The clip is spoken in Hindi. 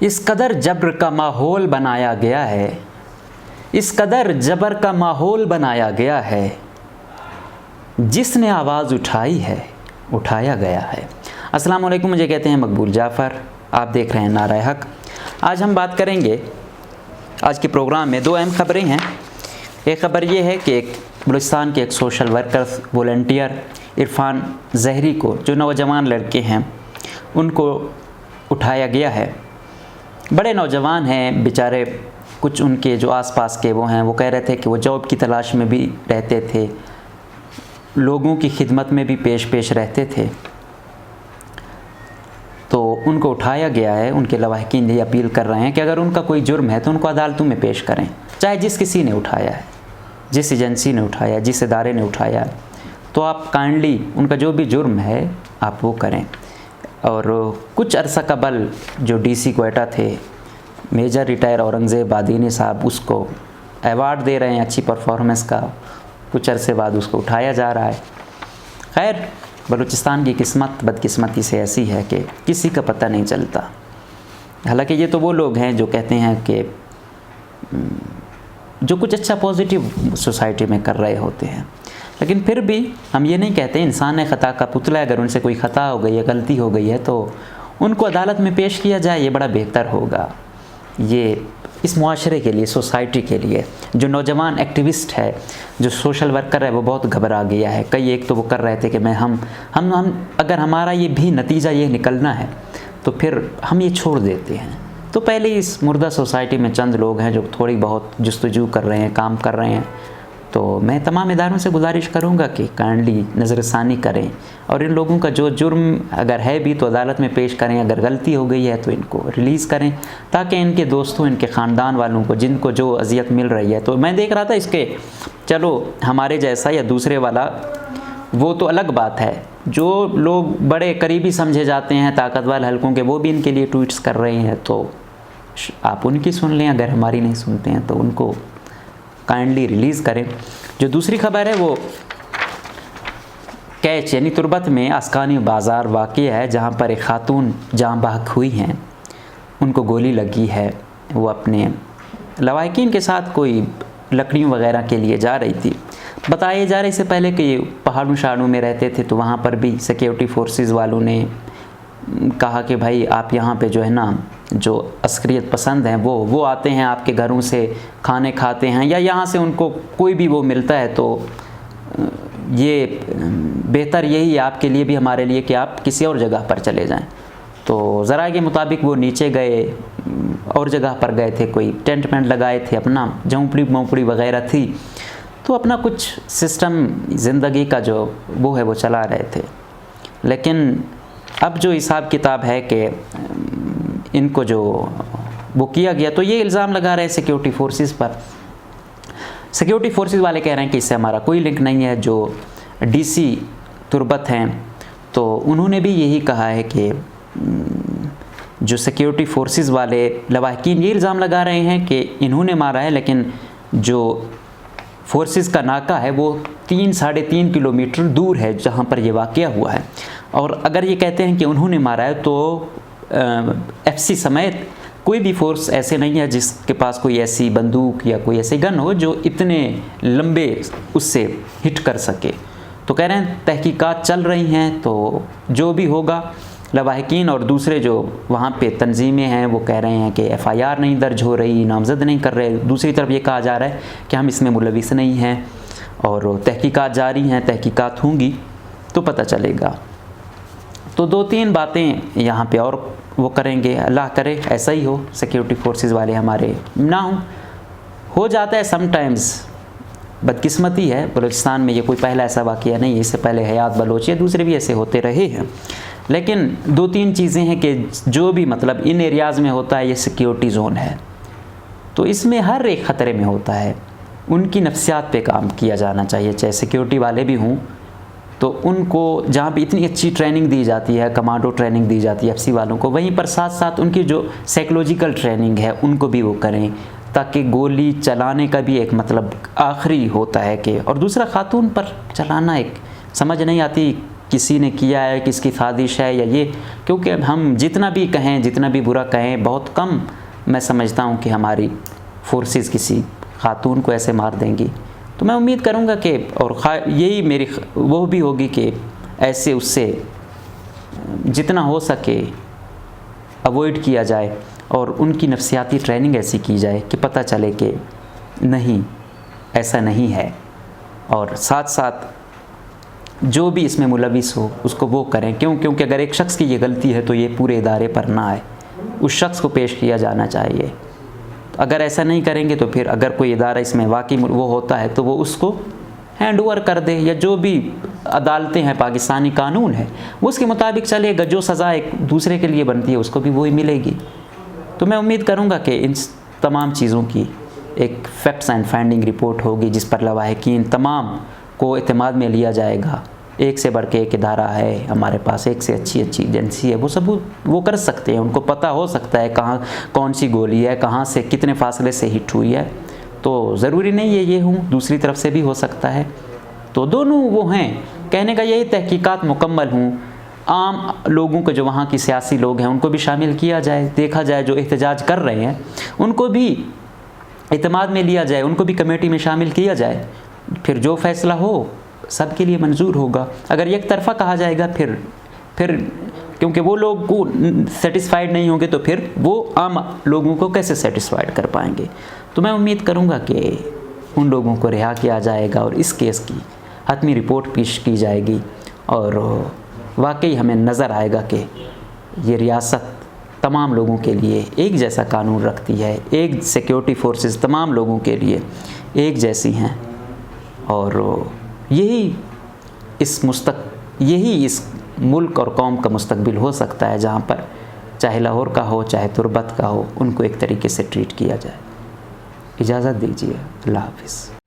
इस कदर जबर का माहौल बनाया गया है, इस कदर जबर का माहौल बनाया गया है, जिसने आवाज़ उठाई है उठाया गया है। अस्सलाम वालेकुम, मुझे कहते हैं मकबूल जाफ़र, आप देख रहे हैं नारा हक। आज हम बात करेंगे, आज के प्रोग्राम में दो अहम खबरें हैं। एक ख़बर ये है कि एक बलूचिस्तान के एक सोशल वर्कर वॉलंटियर इरफान ज़हरी को, जो नौजवान लड़के हैं, उनको उठाया गया है। बड़े नौजवान हैं बेचारे, कुछ उनके जो आसपास के वो हैं, वो कह रहे थे कि वो जॉब की तलाश में भी रहते थे, लोगों की खिदमत में भी पेश रहते थे। तो उनको उठाया गया है। उनके लवाहिकीन ये अपील कर रहे हैं कि अगर उनका कोई जुर्म है तो उनको अदालतों में पेश करें, चाहे जिस किसी ने उठाया है, जिस एजेंसी ने उठाया, जिस इदारे ने उठाया, तो आप काइंडली उनका जो भी जुर्म है आप वो करें। और कुछ अरसा कबल जो डीसी क्वेटा थे, मेजर रिटायर औरंगज़ेब बादीनी साहब, उसको अवार्ड दे रहे हैं अच्छी परफॉर्मेंस का। कुछ अरसे बाद उसको उठाया जा रहा है। खैर, बलूचिस्तान की किस्मत बदकिस्मती से ऐसी है कि किसी का पता नहीं चलता। हालांकि ये तो वो लोग हैं जो कहते हैं कि जो कुछ अच्छा पॉजिटिव सोसाइटी में कर रहे होते हैं, लेकिन फिर भी हम ये नहीं कहते इंसान है ख़ता का पुतला है। अगर उनसे कोई ख़ता हो गई है, गलती हो गई है, तो उनको अदालत में पेश किया जाए, ये बड़ा बेहतर होगा। ये इस मुआशरे के लिए, सोसाइटी के लिए। जो नौजवान एक्टिविस्ट है, जो सोशल वर्कर है, वो बहुत घबरा गया है। कई एक तो वो कर रहे थे कि हम अगर हमारा ये भी नतीजा ये निकलना है तो फिर हम ये छोड़ देते हैं। तो पहले इस मुर्दा सोसाइटी में चंद लोग हैं जो थोड़ी बहुत जुस्तजू कर रहे हैं, काम कर रहे हैं। तो मैं तमाम इदारों से गुजारिश करूंगा कि काइंडली नज़रसानी करें और इन लोगों का जो जुर्म अगर है भी तो अदालत में पेश करें। अगर गलती हो गई है तो इनको रिलीज़ करें, ताकि इनके दोस्तों, इनके ख़ानदान वालों को, जिनको जो अजियत मिल रही है। तो मैं देख रहा था इसके, चलो हमारे जैसा या दूसरे वाला वो तो अलग बात है, जो लोग बड़े करीबी समझे जाते हैं ताकतवर हलकों के, वो भी इनके लिए ट्वीट्स कर रहे हैं। तो आप उनकी सुन लें, अगर हमारी नहीं सुनते हैं तो उनको काइंडली रिलीज़ करें। जो दूसरी खबर है वो कैच यानी तुरबत में आस्कानी बाज़ार वाक़या है, जहाँ पर एक खातून जाँ बहक हुई हैं, उनको गोली लगी है। वो अपने लवाहिकीन के साथ कोई लकड़ियों वगैरह के लिए जा रही थी। बताया जा रहा है इससे पहले कि पहाड़ों शहाड़ों में रहते थे, तो वहाँ पर भी सिक्योरिटी फोर्सेस वालों ने कहा कि भाई आप यहाँ पे जो है ना, जो अस्करियत पसंद हैं वो आते हैं आपके घरों से, खाने खाते हैं, या यहाँ से उनको कोई भी वो मिलता है, तो ये बेहतर यही है आपके लिए भी, हमारे लिए, कि आप किसी और जगह पर चले जाएं। तो ज़रा के मुताबिक वो नीचे गए, और जगह पर गए थे, कोई टेंट वेंट लगाए थे, अपना झोंपड़ी वगैरह थी, तो अपना कुछ सिस्टम ज़िंदगी का जो वो है वो चला रहे थे। लेकिन अब जो हिसाब किताब है कि इनको जो वो किया गया, तो ये इल्ज़ाम लगा रहे हैं सिक्योरिटी फोर्सेस पर। सिक्योरिटी फोर्सेस वाले कह रहे हैं कि इससे हमारा कोई लिंक नहीं है। जो डीसी तुरबत हैं, तो उन्होंने भी यही कहा है कि जो सिक्योरिटी फोर्सेस वाले लवाहिकीन ये इल्ज़ाम लगा रहे हैं कि इन्होंने मारा है, लेकिन जो फोर्सेस का नाका है वो 3-3.5 किलोमीटर दूर है जहाँ पर ये वाक़या हुआ है। और अगर ये कहते हैं कि उन्होंने मारा है, तो एफसी समेत कोई भी फोर्स ऐसे नहीं है जिसके पास कोई ऐसी बंदूक या कोई ऐसी गन हो जो इतने लंबे उससे हिट कर सके। तो कह रहे हैं तहकीकात चल रही हैं, तो जो भी होगा, लवाहिकीन और दूसरे जो वहाँ पे तंजीमें हैं वो कह रहे हैं कि FIR नहीं दर्ज हो रही, नामजद नहीं कर रहे। दूसरी तरफ ये कहा जा रहा है कि हम इसमें मुलविस नहीं हैं और तहकीकात जारी हैं, तहकीकात होंगी तो पता चलेगा। तो 2-3 बातें यहाँ पे और वो करेंगे, अल्लाह करे ऐसा ही हो, सिक्योरिटी फोर्सेस वाले हमारे ना हो जाता है समटाइम्स, बदकिस्मती है। बलूचिस्तान में ये कोई पहला ऐसा वाक़या नहीं है, इससे पहले हयात बलोच या दूसरे भी ऐसे होते रहे हैं। लेकिन 2-3 चीज़ें हैं कि जो भी मतलब इन एरियाज़ में होता है, ये सिक्योरिटी ज़ोन है, तो इसमें हर एक ख़तरे में होता है। उनकी नफ्सियात पे काम किया जाना चाहिए, चाहे सिक्योरिटी वाले भी हों, तो उनको जहाँ पे इतनी अच्छी ट्रेनिंग दी जाती है, कमांडो ट्रेनिंग दी जाती है एफसी वालों को, वहीं पर साथ साथ उनकी जो साइकोलॉजिकल ट्रेनिंग है उनको भी वो करें, ताकि गोली चलाने का भी एक मतलब आखिरी होता है कि, और दूसरा ख़ातून पर चलाना एक समझ नहीं आती किसी ने किया है, किसकी साजिश है या ये, क्योंकि हम जितना भी कहें, जितना भी बुरा कहें, बहुत कम मैं समझता हूँ कि हमारी फोर्सेस किसी खातून को ऐसे मार देंगी। तो मैं उम्मीद करूँगा कि और यही मेरी वो भी होगी कि ऐसे उससे जितना हो सके अवॉइड किया जाए और उनकी नफ्सियाती ट्रेनिंग ऐसी की जाए कि पता चले कि नहीं, ऐसा नहीं है। और साथ साथ जो भी इसमें मुलविस हो उसको वो करें। क्योंकि अगर एक शख्स की ये गलती है तो ये पूरे इदारे पर ना आए, उस शख्स को पेश किया जाना चाहिए। अगर ऐसा नहीं करेंगे तो फिर अगर कोई इदारा इसमें वाकई वो होता है तो वो उसको हैंड ओवर कर दे, या जो भी अदालतें हैं, पाकिस्तानी कानून है वो उसके मुताबिक चलेगा। जो सज़ा एक दूसरे के लिए बनती है उसको भी वही मिलेगी। तो मैं उम्मीद करूँगा कि इन तमाम चीज़ों की एक फैक्ट्स एंड फाइंडिंग रिपोर्ट होगी जिस पर लवाहिकीन तमाम को एतमाद में लिया जाएगा। एक से बढ़ के एक इदारा है हमारे पास, एक से अच्छी एजेंसी है, वो सब वो कर सकते हैं। उनको पता हो सकता है कहाँ कौन सी गोली है, कहाँ से कितने फासले से हिट हुई है। तो ज़रूरी नहीं है ये हूँ, दूसरी तरफ से भी हो सकता है। तो दोनों वो हैं। कहने का यही तहकीकात मुकम्मल हूँ। आम लोगों को, जो वहाँ की सियासी लोग हैं, उनको भी शामिल किया जाए, देखा जाए जो एहतजाज कर रहे हैं उनको भी एतमाद में लिया जाए, उनको भी कमेटी में शामिल किया जाए। फिर जो फ़ैसला हो सब के लिए मंजूर होगा। अगर एक तरफ़ा कहा जाएगा फिर क्योंकि वो लोग को सेटिस्फाइड नहीं होंगे तो फिर वो आम लोगों को कैसे सेटिस्फाइड कर पाएंगे। तो मैं उम्मीद करूँगा कि उन लोगों को रिहा किया जाएगा और इस केस की हतमी रिपोर्ट पेश की जाएगी और वाकई हमें नज़र आएगा कि ये रियासत तमाम लोगों के लिए एक जैसा कानून रखती है, एक सिक्योरिटी फोर्सेस तमाम लोगों के लिए एक जैसी हैं। और यही इस मुल्क और कौम का मुस्तकबिल हो सकता है, जहाँ पर चाहे लाहौर का हो चाहे तुर्बत का हो, उनको एक तरीके से ट्रीट किया जाए। इजाज़त दीजिए। अल्लाह हाफ़िज़।